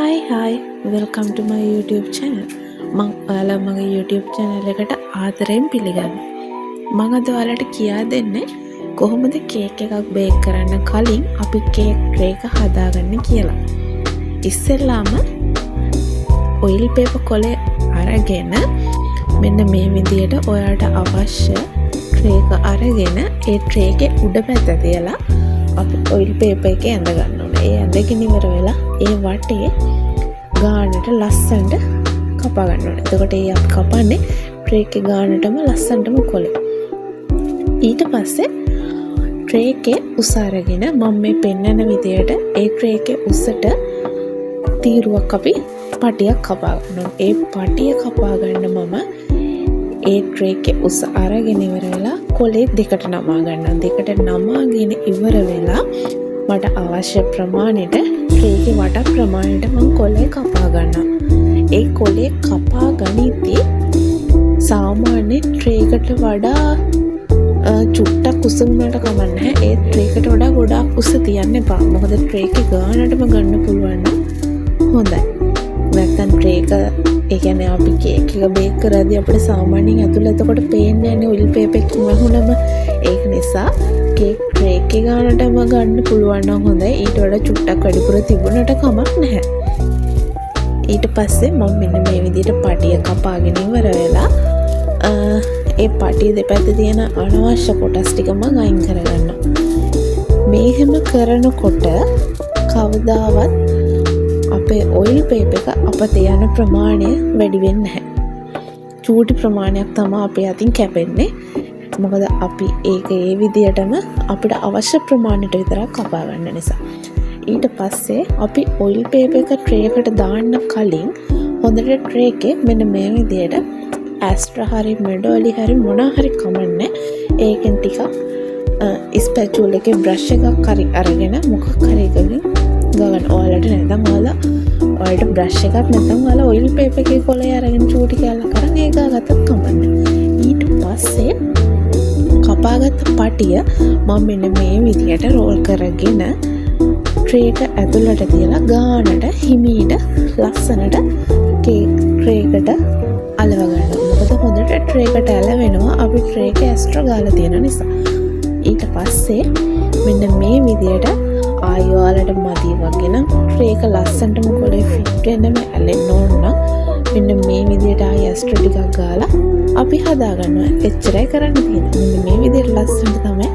Hi, welcome to my YouTube channel. මම ඔයාලා මගේ YouTube channel එකට ආදරයෙන් පිළිගන්නවා. මම අද ඔයාලට කියා දෙන්නේ කොහොමද කේක් එකක් බේක් කරන්න කලින් අපි කේක් ට්‍රේ එක හදාගන්න කියලා. ඉස්සෙල්ලාම oil paper කොලේ අරගෙන මෙන්න මේ විදියට ඔයාලට අවශ්‍ය ට්‍රේ එක අරගෙන ඒ ට්‍රේ එකේ උඩ පැත්ත තියලා අපි oil paper එකේ ඇඳ ගන්න ඕනේ. ඒ ඇඳගෙන ඉවර වෙලා ඒ වටේ ගානට ලස්සනට කපා ගන්න ඕනේ. එතකොට ඒ අපි කපන්නේ ට්‍රේ එකේ ගානටම ලස්සනටම කොලේ. ඊට පස්සේ ට්‍රේ එකේ උස අරගෙන මම මේ පෙන්නන විදියට ඒ ට්‍රේ එකේ උසට තීරුවක් අපි පටියක් කපා ගන්නවා. ඒ පටිය කපා ගන්න මම ඒ ට්‍රේ එකේ උස අරගෙන ඉවර වෙලා කොලේ දෙකට නමා ගන්නවා. දෙකට නමාගෙන ඉවර වෙලා මට අවශ්‍ය ප්‍රමාණයට ට්‍රේ එකේ වට ප්‍රමාණයට මම කොලේ කපා ගන්නවා. ඒ කොලේ කපා ගනිද්දී සාමාන්‍ය ට්‍රේ එකට වඩා චුට්ටක් උස වුණාට කමක් නැහැ. ඒ ට්‍රේ එකට වඩා ගොඩාක් උස තියන්න එපා. මොකද ට්‍රේ එකේ ගානටම ගන්න පුළුවන් නම් හොඳයි. නැත්නම් ට්‍රේ එක ඒ කියන්නේ අපි කේක් එක බේක් කරද්දී අපිට සාමාන්‍යයෙන් ඇතුළේ එතකොට පේන්නේ නැහැ ඔයිල් පේපර් එකකින් වහුනම. ඒක නිසා කේක් ට්‍රේ එකේ ගානටම ගන්න පුළුවන් නම් හොඳයි. ඊට වඩා චුට්ටක් වැඩිපුර තිබුණාට කමක් නැහැ. ඊට පස්සේ මම මෙන්න මේ විදිහට පටිය කපාගෙන ඉවර වෙලා ඒ පටිය දෙපැත්තේ තියෙන අනවශ්‍ය කොටස් ටික මම අයින් කරගන්නවා. මේහෙම කරනකොට කවදාවත් අපේ ඔයිල් පේපර් එක අපත යන ප්‍රමාණය වැඩි වෙන්නේ නැහැ. චූටි ප්‍රමාණයක් තමයි අපේ අතින් කැපෙන්නේ. මොකද අපි ඒක ඒ විදිහටම අපිට අවශ්‍ය ප්‍රමාණයට විතරක් කපා ගන්න නිසා. ඊට පස්සේ අපි ඔයිල් පේපර් එක ට්‍රේ එකට දාන්න කලින් හොඳට ට්‍රේ එකේ මෙන්න මේ විදිහට ඇස්ට්‍රා හරි මෙඩෝලි හරි මොනවා හරි කමන්නේ ඒකෙන් ටිකක් ස්පැචුල එකේ බ්‍රෂ් එකක් හරි අරගෙන මොකක් හරි එකකින් ගන්න. ඔයාලට නැත්නම් ඔයාලට බ්‍රෂ් එකක් නැත්නම් ඔයාලා ඔයිල් පේපර් එකේ කොලේ අරගෙන චූටි කැල්ලක් අරන් ඒක ගත්තත් කමන්නේ. ඊට පස්සේ කපාගත්ත පටිය මම මෙන්න මේ විදිහට රෝල් කරගෙන ට්‍රේ එක ඇතුළට තියලා ගානට හිමීට ලස්සනට කේක් ට්‍රේ එකට අලව ගන්නවා. මොකද හොඳට ට්‍රේ එකට ඇලවෙනවා අපි ට්‍රේ එක ඇස්ට්‍රා ගාලා තියෙන නිසා. ඊට පස්සේ මෙන්න මේ විදියට ආයෙ ඔයාලට මදි වගේ නම් ට්‍රේ එක ලස්සනටම කොලේ ෆිට වෙන්නම ඇලෙන්න ඕන නම් මෙන්න මේ විදියට ආයෙ ඇස්ට්‍රා ටිකක් ගාලා අපි හදා ගන්නවා. එච්චරයි කරන්න තියෙන්නේ. මෙන්න මේ විදියට ලස්සනට තමයි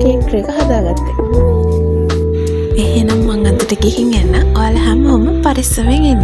කේක් ට්‍රේ එක හදාගත්තේ. එහෙනම් මං අදට ගිහින් එන්න. ඔයාලා හැමෝම පරිස්සමෙන් ඉන්න.